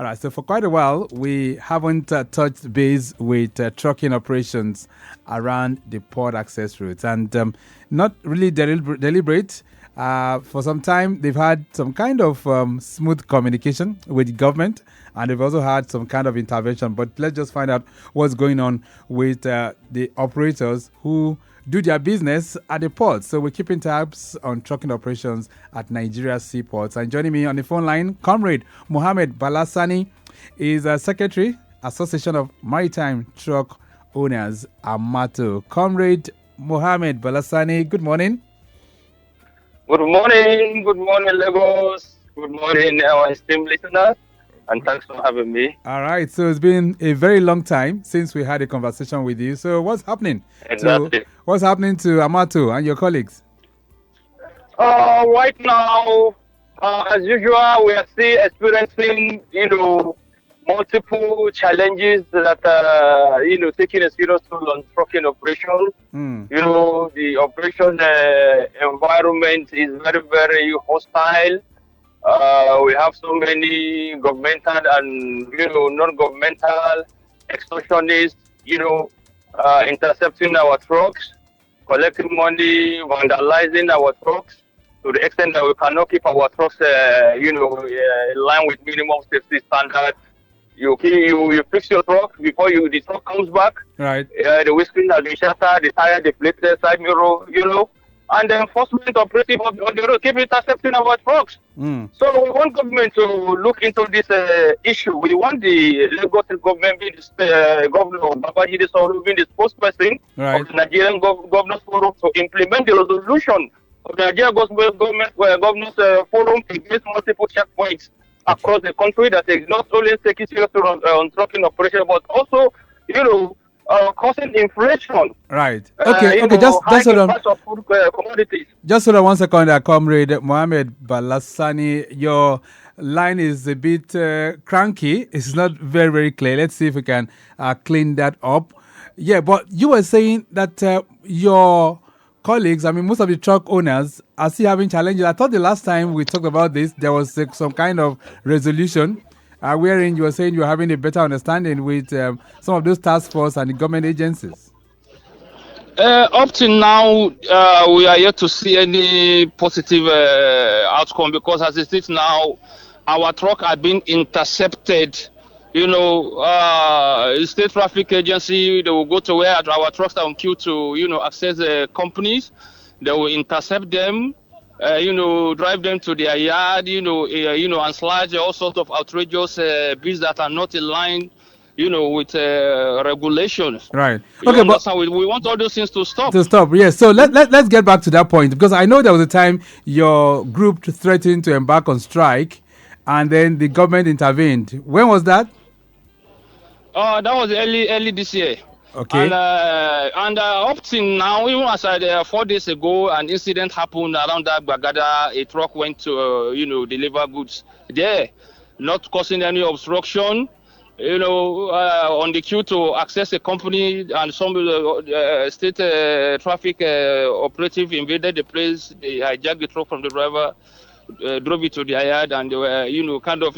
All right, so for quite a while, we haven't touched base with trucking operations around the port access routes, and not really deliberate. For some time, they've had some kind of smooth communication with government, and they've also had some kind of intervention. But let's just find out what's going on with the operators who do their business at the port. So we're keeping tabs on trucking operations at Nigeria's seaports. And joining me on the phone line, Comrade Mohammed Bala Sanni is Secretary, Association of Maritime Truck Owners, AMATO. Comrade Mohammed Bala Sanni, good morning. Good morning, Lagos. Good morning, our esteemed listeners. And thanks for having me. All right. So it's been a very long time since we had a conversation with you. So what's happening? Exactly. What's happening to AMATO and your colleagues? Right now, as usual, we are still experiencing, multiple challenges that are, taking a serious toll on trucking operations. The operation environment is very, very hostile. We have so many governmental and non-governmental extortionists, intercepting our trucks, collecting money, vandalizing our trucks to the extent that we cannot keep our trucks, in line with minimum safety standards. You fix your truck before the truck comes back. Right. The windscreen has been shattered, the tire deflated, side mirror, and the enforcement operative on the road keep intercepting our trucks. So we want government to look into this issue. We want the Lagos government, being the governor Babajide Sanwo, being the spokesperson of the Nigerian Governors Forum, to implement the resolution of the Nigerian Governors Forum against multiple checkpoints across the country that is not only taking serious on trucking operation, but also, causing inflation. Right. Okay. Just hold on. Of food, commodities. Just hold on 1 second, Comrade Mohammed Bala Sanni. Your line is a bit cranky. It's not very, very clear. Let's see if we can clean that up. Yeah, but you were saying that your colleagues, most of the truck owners are still having challenges. I thought the last time we talked about this, there was some kind of resolution wherein you were saying you were having a better understanding with some of those task force and the government agencies. Up to now, we are yet to see any positive outcome, because as it is now, our truck are being intercepted. State traffic agency, they will go to where our trucks are on queue to, access the companies. They will intercept them. Drive them to their yard, and sludge all sorts of outrageous bills that are not in line, with regulations. Right. Okay, but we want all those things to stop. Yes. So let's get back to that point, because I know there was a time your group threatened to embark on strike, and then the government intervened. When was that? That was early this year. Okay. And up till now, even as 4 days ago, an incident happened around that Bagada. A truck went to, deliver goods there, not causing any obstruction. On the queue to access a company, and some state traffic operative invaded the place. They hijacked the truck from the driver, drove it to the yard, and they were, kind of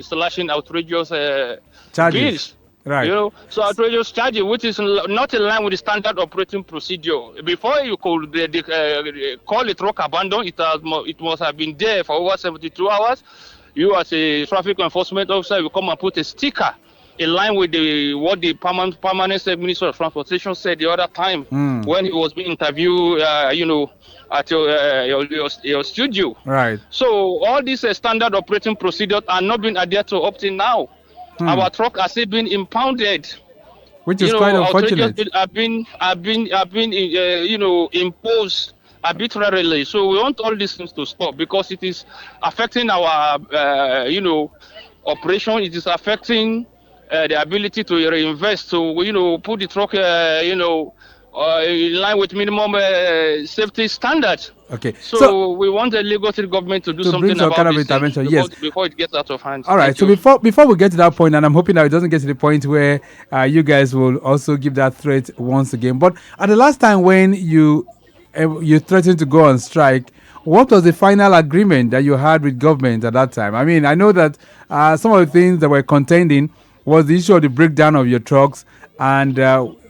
slashing outrageous bills. Right. So outrageous charges, which is not in line with the standard operating procedure. Before you could call a truck abandoned, it must have been there for over 72 hours. You, as a traffic enforcement officer, you come and put a sticker in line with what the permanent Minister of Transportation said the other time when he was being interviewed, at your studio. Right. So all these standard operating procedures are not being adhered to up till now. Our truck are still being impounded, which is quite unfortunate. Have been imposed arbitrarily. So we want all these things to stop, because it is affecting our operation. It is affecting the ability to reinvest, to put the truck in line with minimum safety standards. Okay. So we want the Lagos government to do something about kind of this intervention, before it gets out of hand. All right. So before we get to that point, and I'm hoping that it doesn't get to the point where you guys will also give that threat once again. But at the last time when you threatened to go on strike, what was the final agreement that you had with government at that time? I mean, I know that some of the things that were contending was the issue of the breakdown of your trucks and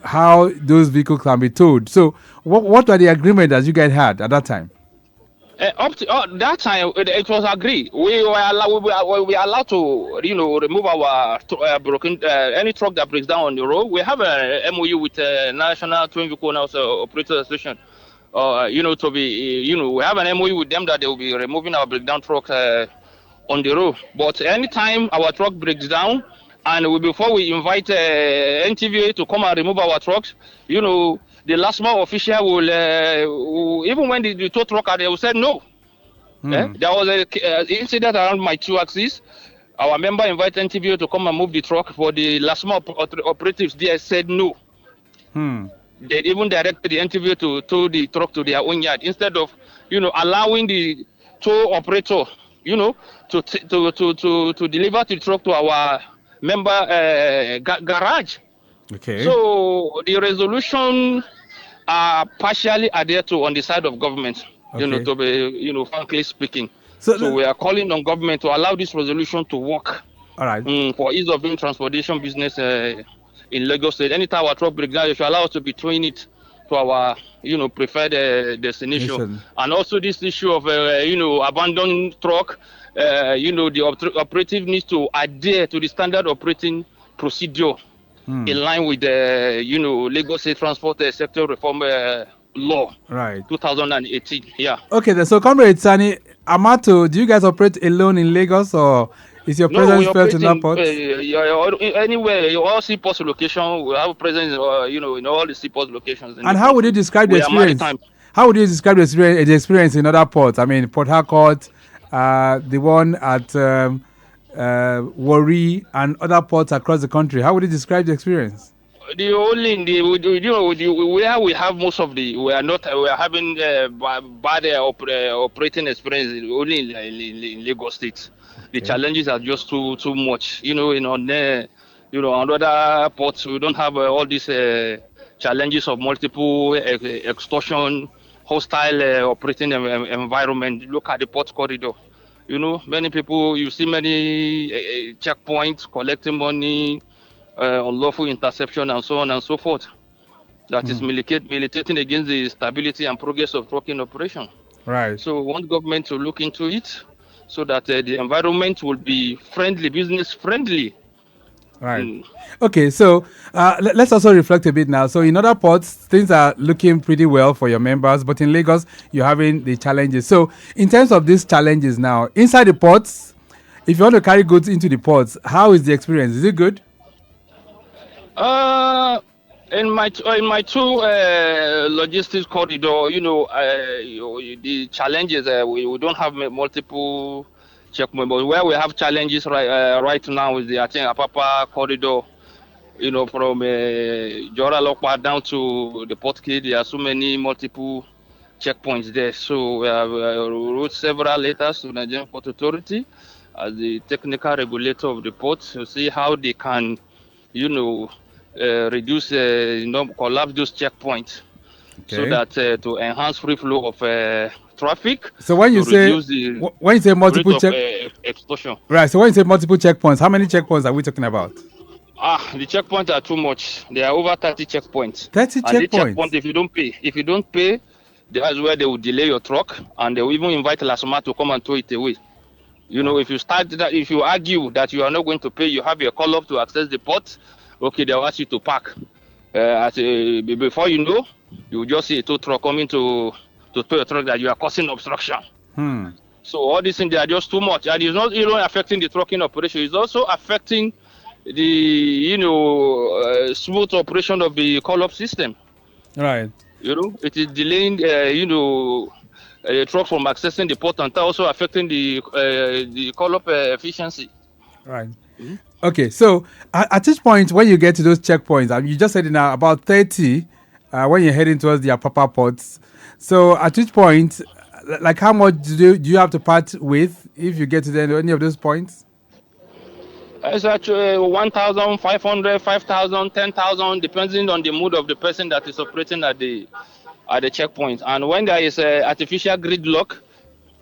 how those vehicles can be towed. So, what are the agreement that you guys had at that time? Up to that time, it was agreed. We were allowed to, remove our broken any truck that breaks down on the road. We have a MOU with National Twin Vehicle Owners Operators Association. To be, we have an MOU with them that they will be removing our breakdown truck on the road. But anytime our truck breaks down, and before we invite NTVA to come and remove our trucks, the last mile official will even when the tow truck they will say no. There was an incident around my 2 axes. Our member invited NTVA to come and move the truck, but the last mile operatives there said no. They even directed the NTVA to tow the truck to their own yard instead of allowing the tow operator to deliver the truck to our member garage. Okay. So the resolution are partially adhered to on the side of government, to be, frankly speaking. So we are calling on government to allow this resolution to work. All right. For ease of doing transportation business in Lagos State. Anytime our truck breaks down, they should allow us to between it to our, preferred destination. And also this issue of, abandoned truck, the operative needs to adhere to the standard operating procedure in line with the, Lagos State Transport Sector Reform Law, right, 2018. Yeah. Okay, then, so Comrade Sanni, AMATO, do you guys operate alone in Lagos, or is your presence felt in that port? Anywhere, all seaports location, we have a presence, in all the seaports locations. And how would you describe the experience? How would you describe the experience in other ports? I mean, Port Harcourt, the one at Warri, and other ports across the country. How would you describe the experience? Where we have most of we are having bad operating experience only in Lagos State. The challenges are just too much. On other ports we don't have all these challenges of multiple extortion, hostile operating environment. Look at the port corridor. Many people, you see many checkpoints collecting money, unlawful interception, and so on and so forth. That is militating against the stability and progress of trucking operation. Right. So we want government to look into it so that the environment will be friendly, business friendly. Right. Okay, so let's also reflect a bit now. So in other ports, things are looking pretty well for your members, but in Lagos, you're having the challenges. So in terms of these challenges now, inside the ports, if you want to carry goods into the ports, how is the experience? Is it good? In my two logistics corridor, the challenges we don't have multiple checkpoints, but where we have challenges right now is the Apapa corridor. From Jora Lokpa down to the Port Key, there are so many multiple checkpoints there. So we have wrote several letters to Nigerian Port Authority as the technical regulator of the port to see how they can, reduce, collapse those checkpoints, so that to enhance free flow of traffic. So when you say multiple extortion, right? So when you say multiple checkpoints, how many checkpoints are we talking about? The checkpoints are too much. There are over 30 checkpoints. 30 checkpoints. The checkpoint, if you don't pay, that's where they will delay your truck, and they will even invite Lasoma to come and tow it away. If you argue that you are not going to pay, you have your call up to access the port. Okay, they'll ask you to park. Before you know, you will just see a tow truck coming to tow a truck that you are causing obstruction. So all these things, they are just too much. And it's not even affecting the trucking operation. It's also affecting the, smooth operation of the call-up system. Right. It is delaying, trucks from accessing the port, and also affecting the call-up efficiency. Right. Okay, so at this point, when you get to those checkpoints, you just said now about 30 when you're heading towards the Apapa ports. So at which point, like how much do you have to part with if you get to any of those points? It's actually 1,500, 5,000, 10,000, depending on the mood of the person that is operating at the checkpoint. And when there is artificial gridlock,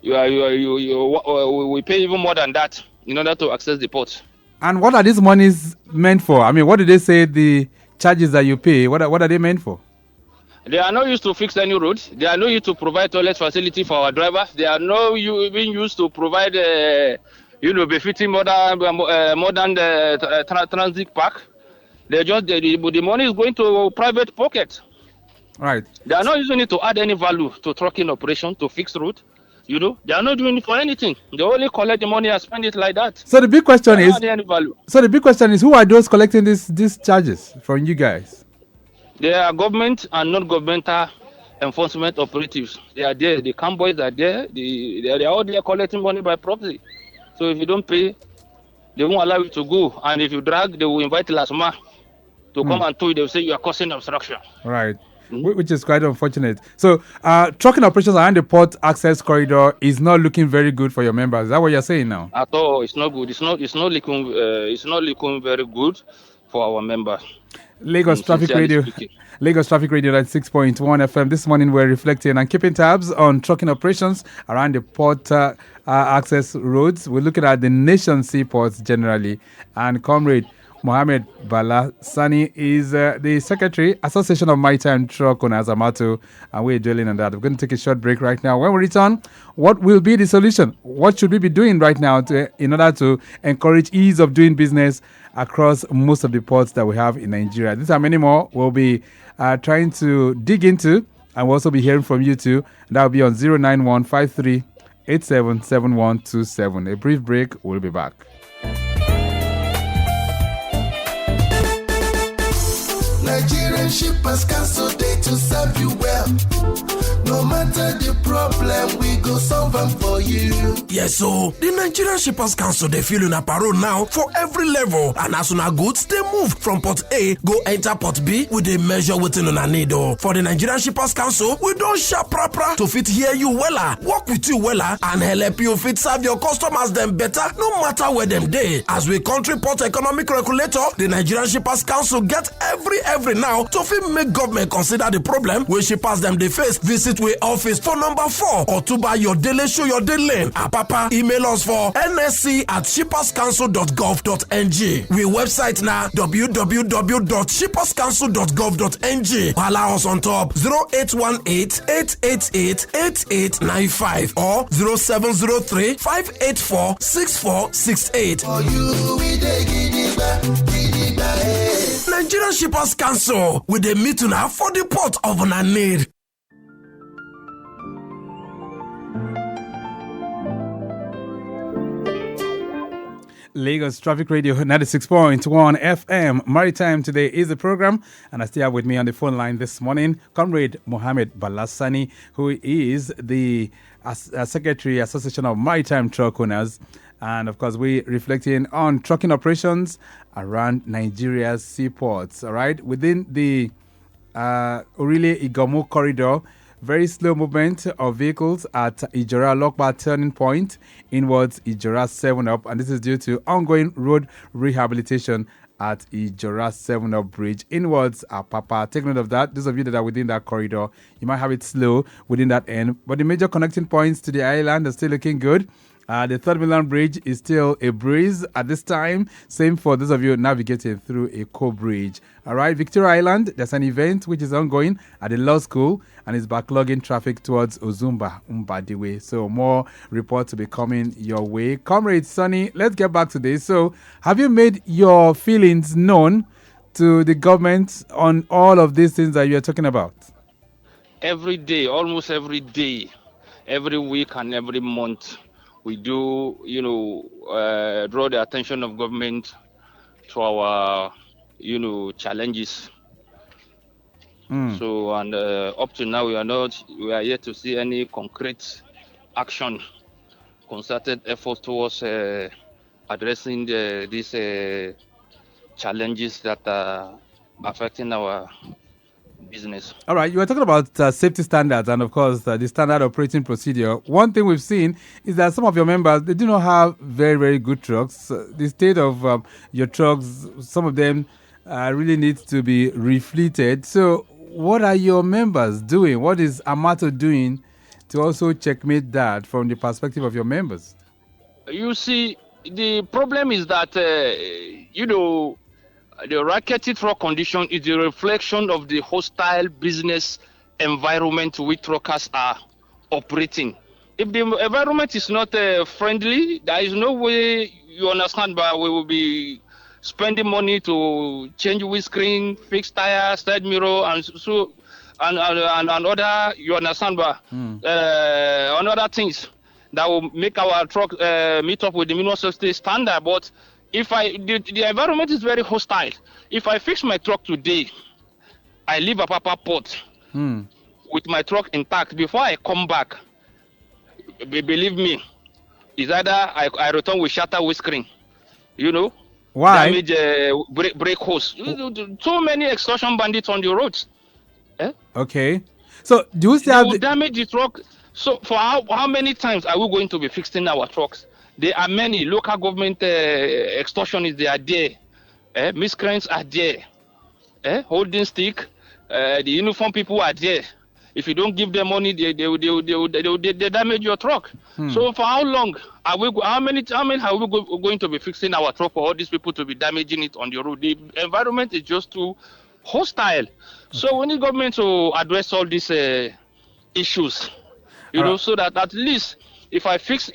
we pay even more than that in order to access the port. And what are these monies meant for? I mean, what do they say the charges that you pay? What are they meant for? They are not used to fix any roads. They are not used to provide toilet facility for our drivers. They are not being used to provide, befitting modern transit park. They just the money is going to private pocket. Right. They are not using it to add any value to trucking operation to fix road. They are not doing it for anything. They only collect the money and spend it like that. So the big question is, who are those collecting these charges from you guys? They are government and non-governmental enforcement operatives. They are there. The convoys are there. They are all there collecting money by proxy. So if you don't pay, they won't allow you to go. And if you drag, they will invite LASMA to come and tow you. They will say you are causing obstruction. Right. Which is quite unfortunate. So, trucking operations around the port access corridor is not looking very good for your members. Is that what you're saying now? At all, it's not good. It's not looking very good for our members. Lagos Traffic Radio, Lagos Traffic Radio at 6.1 FM. This morning we're reflecting and keeping tabs on trucking operations around the port access roads. We're looking at the nation's seaports generally. And Comrade Mohammed Bala Sanni is the Secretary, Association of Maritime Truck Owners, AMATO, and we're dwelling on that. We're going to take a short break right now. When we return, what will be the solution? What should we be doing right now in order to encourage ease of doing business across most of the ports that we have in Nigeria? These and many more we'll be trying to dig into, and we'll also be hearing from you too. That will be on 09153 877127. A brief break, we'll be back. Nigerian shippers cancel day to serve you well. No matter the problem, we go solve them for you. Yes, so the Nigerian Shippers Council, they feel in a parole now for every level. And as soon as goods, they move from port A, go enter port B with a measure within on a needle. For the Nigerian Shippers Council, we don't sharp proper to fit hear you wella, work with you wella, and help you fit serve your customers them better, no matter where them day. As we country port economic regulator, the Nigerian Shippers Council get every now to fit make government consider the problem where shippers them they face. Visit we office for number 4 or to buy your daily show your daily. Papa email us for nsc@shipperscouncil.gov.ng. We website now www.shipperscouncil.gov.ng. Allow us on top 0818-888-8895 or 0703-584-6468. Nigerian Shippers Council with a meeting now for the port of Nanir. Lagos Traffic Radio 96.1 FM. Maritime Today is the program, and I still have with me on the phone line this morning Comrade Mohammed Bala Sanni, who is the Secretary, Association of Maritime Truck Owners. And of course, we're reflecting on trucking operations around Nigeria's seaports. All right, within the Orile-Igomu corridor, very slow movement of vehicles at Ijora Lokpa turning point inwards Ijora 7 Up, and this is due to ongoing road rehabilitation at Ijora 7 Up Bridge inwards Apapa. Take note of that. Those of you that are within that corridor, you might have it slow within that end, but the major connecting points to the island are still looking good. The Third Mainland Bridge is still a breeze at this time. Same for those of you navigating through a co-bridge. All right, Victor Island, there's an event which is ongoing at the law school and is backlogging traffic towards Ozumba, Mbadiwe. So more reports will be coming your way. Comrade Sanni, let's get back to this. So have you made your feelings known to the government on all of these things that you're talking about? Every day, almost every day, every week and every month, we do, draw the attention of government to our, challenges. So, and up to now, we are yet to see any concrete action, concerted efforts towards addressing these challenges that are affecting our business. All right, you were talking about safety standards and, of course, the standard operating procedure. One thing we've seen is that some of your members, they do not have very, very good trucks. The state of your trucks, some of them really need to be refleeted. So what are your members doing? What is AMATO doing to also checkmate that from the perspective of your members? You see, the problem is that, you know, the racketed truck condition is a reflection of the hostile business environment which truckers are operating. If the environment is not friendly, there is no way, you understand, but we will be spending money to change windscreen, fix tires, side mirror, and so and other, you understand, but on other things that will make our truck meet up with the minimum safety standard. But if the environment is very hostile. If I fix my truck today, I leave a Papa Port with my truck intact. Before I come back, believe me, it's either I return with shattered windscreen, you know. Why? Damage brake hose. So many extortion bandits on the roads. Okay. So do you still have damage the truck? So for how many times are we going to be fixing our trucks? There are many local government extortionists. They are there. Miscreants are there. Holding stick. The uniform people are there. If you don't give them money, they damage your truck. So for how long are we? How many are we going to be fixing our truck for all these people to be damaging it on the road? The environment is just too hostile. So we need government to address all these issues. You know, so that at least if I fix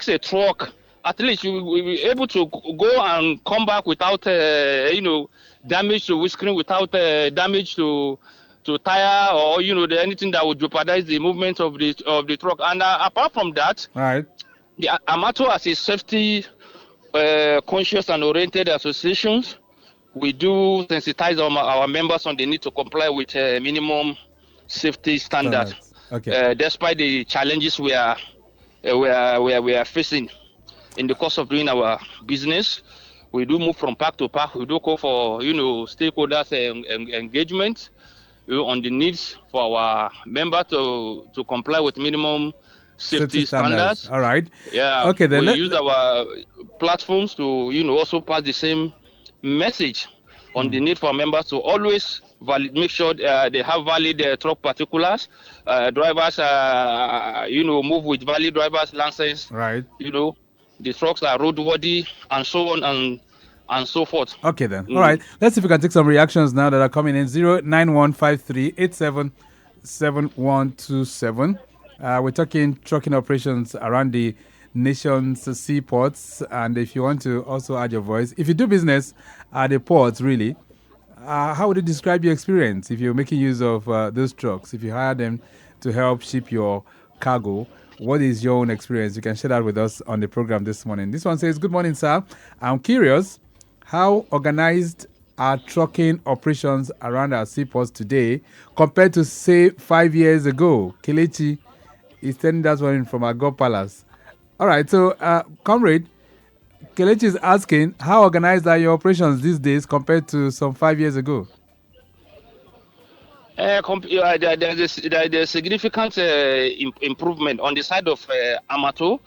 a truck, at least you will be able to go and come back without you know, damage to windscreen, without damage to tire, or you know, anything that would jeopardize the movement of the truck. And apart from that, right, the AMATO, as a safety conscious and oriented associations, we do sensitize our members on the need to comply with minimum safety standards. Okay. Despite the challenges we are facing in the course of doing our business, we do move from park to park. We do call for, you know, stakeholders engagement, you know, on the needs for our members to comply with minimum safety standards. All right. Yeah. Okay. Then we use our platforms to, you know, also pass the same message on the need for members to always make sure they have valid truck particulars. Drivers, you know, move with valid driver's license. Right. You know, the trucks are roadworthy and so on and so forth. Okay then. All right. Let's see if we can take some reactions now that are coming in. 09153877127. We're talking trucking operations around the nation's seaports, and if you want to also add your voice, if you do business at the ports, really, how would you describe your experience if you're making use of those trucks? If you hire them to help ship your cargo, what is your own experience? You can share that with us on the program this morning. This one says, good morning, sir. I'm curious, how organized are trucking operations around our seaports today compared to, say, 5 years ago? Kelechi is sending that one in from our God Palace. All right, so, Comrade, Kelechi is asking, how organized are your operations these days compared to some 5 years ago? There's a significant improvement on the side of AMATO.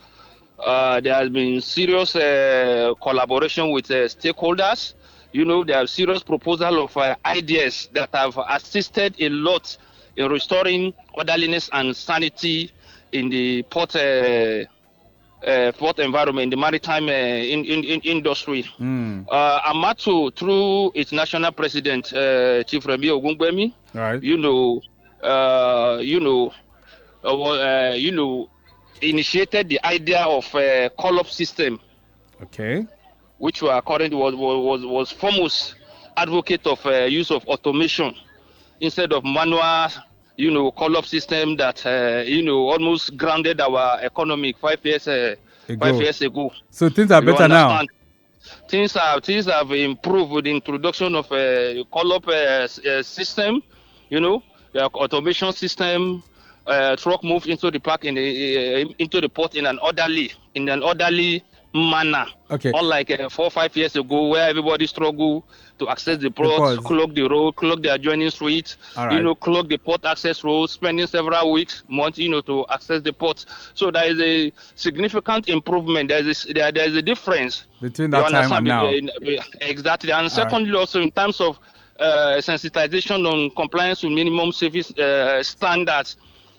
There has been serious collaboration with stakeholders. You know, there are serious proposal of ideas that have assisted a lot in restoring orderliness and sanity in the port environment, the maritime industry. AMATO, through its national president, Chief Remi Ogungbemi, right, initiated the idea of a call-up system. Okay. Which were was foremost advocate of use of automation instead of manual, call-up system that almost grounded our economy 5 years ago. So things are better now. Things have improved with the introduction of a call-up system. The automation system. Truck moved into the park into the port in an orderly manner. Okay. Unlike 4 or 5 years ago, where everybody struggled to access the port, clog the road, clog the adjoining streets, right, clog the port access road, spending several months, to access the port. So there is a significant improvement. There is a difference between that time and now. Exactly. And secondly, also in terms of sensitization on compliance with minimum service standards.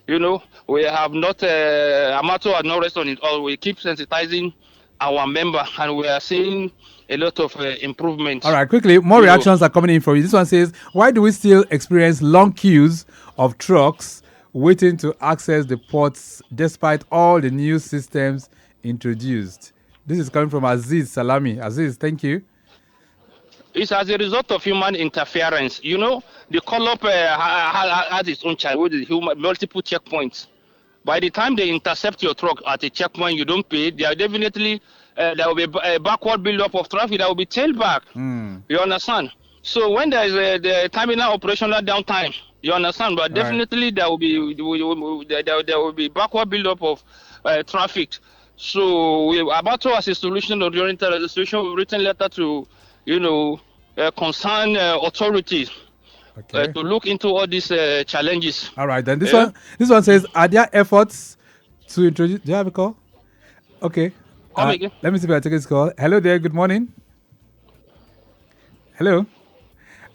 we have not, AMATO has not rested on it all. We keep sensitizing our member, and we are seeing a lot of improvements. All right, quickly, more reactions are coming in from you. This one says, why do we still experience long queues of trucks waiting to access the ports despite all the new systems introduced? This is coming from Aziz Salami. Aziz, thank you. It's as a result of human interference. The call-up has its own challenge with multiple checkpoints. By the time they intercept your truck at a checkpoint, you don't pay. There are definitely there will be a backward build-up of traffic that will be tailed back. You understand? So when there is the terminal operational downtime, you understand? But definitely there will be backward build-up of traffic. So AMATO as a solution-oriented solution, we've written letter to concerned authorities to look into all these challenges. All right, then this one says, are there efforts to introduce? Do you have a call? Okay. Come again. Let me see if I take this call. Hello there. Good morning. Hello.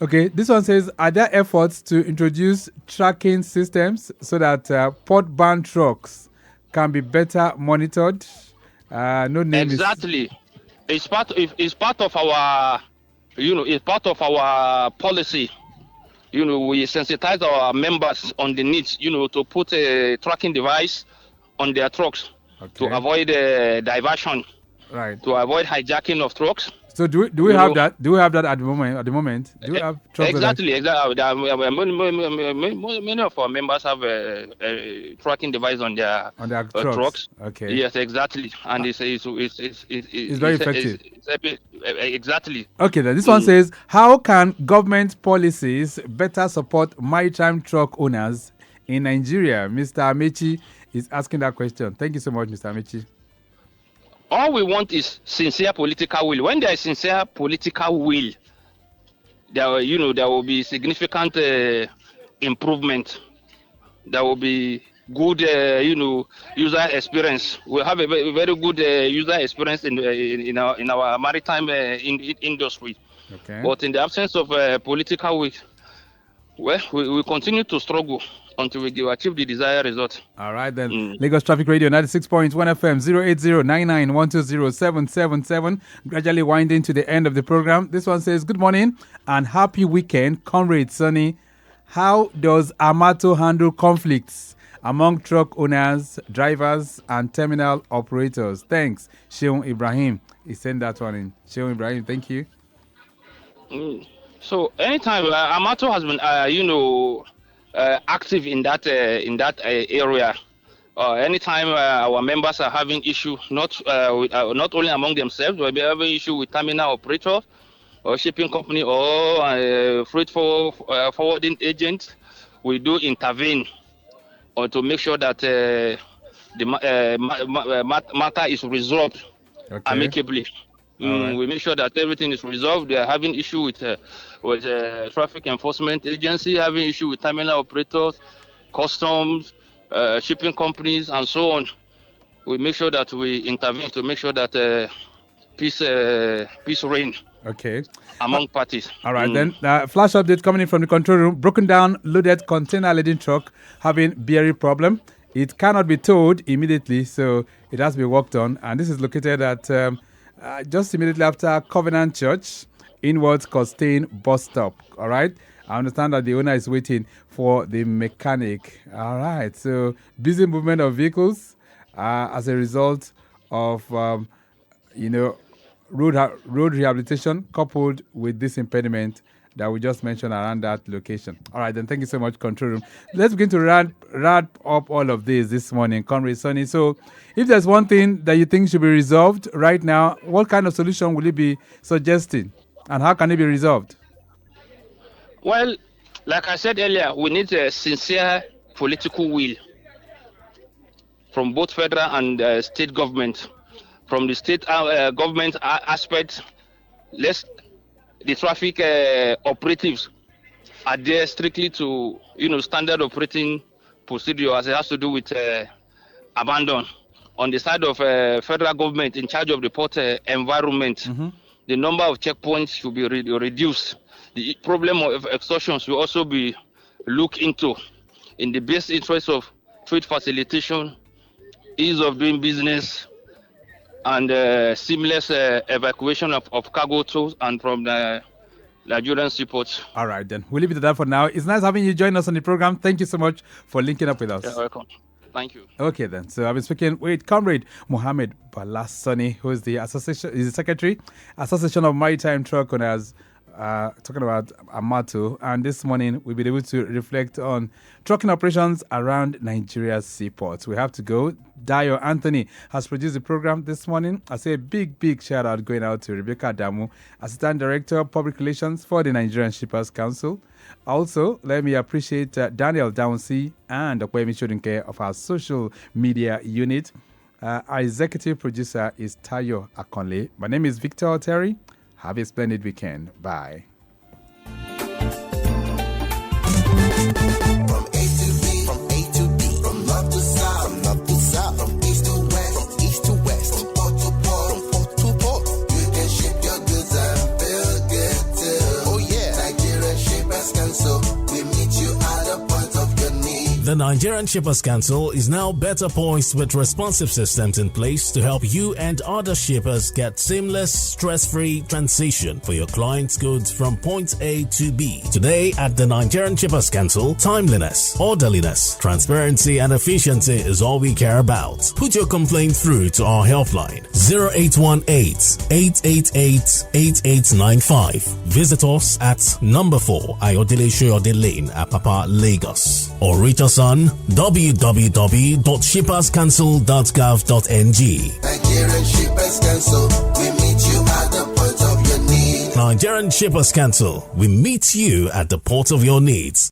Okay. This one says, are there efforts to introduce tracking systems so that port-bound trucks can be better monitored? No name exactly. It's part of our, it's part of our policy. We sensitize our members on the needs, to put a tracking device on their trucks to avoid diversion, to avoid hijacking of trucks. So do we have that? Do we have that at the moment? Do we have trucks? Exactly. Many of our members have a tracking device on their trucks. Okay. Yes, exactly, and it's very effective. Exactly. Okay, then this one says, how can government policies better support maritime truck owners in Nigeria? Mr. Amechi is asking that question. Thank you so much, Mr. Amechi. All we want is sincere political will. When there is sincere political will, there will be significant improvement. There will be good, user experience. We have a very good user experience in our maritime industry. Okay. But in the absence of political will, we continue to struggle until we achieve the desired result. All right, then. Lagos Traffic Radio 96.1 FM 08099120777. Gradually winding to the end of the program. This one says, good morning and happy weekend, Comrade Sanni. How does AMATO handle conflicts among truck owners, drivers, and terminal operators? Thanks, Sheung Ibrahim. He sent that one in. Sheung Ibrahim, thank you. So anytime AMATO has been, active in that area. Anytime our members are having issue, not only among themselves, but having issue with terminal operators or shipping company or freight forwarding agents, we do intervene or to make sure that the matter is resolved amicably. Right. We make sure that everything is resolved. They are having issue with traffic enforcement agency, having issue with terminal operators, customs, shipping companies, and so on. We make sure that we intervene to make sure that peace reign. Among parties. All right, then. Flash update coming in from the control room. Broken down, loaded container laden truck having bearing problem. It cannot be towed immediately, so it has to be worked on. And this is located at just immediately after Covenant Church, inwards Costain bus stop. All right. I understand that the owner is waiting for the mechanic. All right. So busy movement of vehicles as a result of road rehabilitation coupled with this impediment that we just mentioned around that location. All right, then. Thank you so much, Control Room. Let's begin to wrap up all of this morning, Comrade Sanni. So if there's one thing that you think should be resolved right now, what kind of solution will you be suggesting? And how can it be resolved? Well, like I said earlier, we need a sincere political will from both federal and state government. From the state government aspect, the traffic operatives adhere strictly to standard operating procedure as it has to do with abandon. On the side of federal government in charge of the port environment, the number of checkpoints should be reduced. The problem of extortions will also be looked into in the best interest of trade facilitation, ease of doing business, and seamless evacuation of cargo tools and from the Nigerian seaports. All right, then. We'll leave it at that for now. It's nice having you join us on the program. Thank you so much for linking up with us. You're welcome. Thank you. Okay, then. So I've been speaking with Comrade Mohammed Bala Sanni, who is the Secretary, Association of Maritime Truck Owners, talking about AMATO. And this morning, we'll be able to reflect on trucking operations around Nigeria's seaports. We have to go. Dio Anthony has produced the program this morning. I say a big shout out going out to Rebecca Damu, Assistant Director of Public Relations for the Nigerian Shippers Council. Also, let me appreciate Daniel Downsey and Okwemi Shodunke of our social media unit. Our executive producer is Tayo Akonle. My name is Victor Oteri. Have a splendid weekend. Bye. From A to B, from A to B, from north to south, from north to south, from east to west, from east to west, from port to port, from port to port. You can ship your goods and feel good too. Oh yeah, Nigerian Shippers Council, we meet you at the point of your need. The Nigerian Shippers Council is now better poised with responsive systems in place to help you and other shippers get seamless, stress-free transition for your clients' goods from point A to B. Today at the Nigerian Shippers Council, timeliness, orderliness, transparency and efficiency is all we care about. Put your complaint through to our helpline 0818-888-8895. Visit us at number 4 Ayodele Shoyode Lane, Apapa, Lagos, or reach us on www.shipperscouncil.gov.ng. Nigerian Shippers Council, we meet you at the point of your need. Nigerian Shippers Council, we meet you at the port of your needs.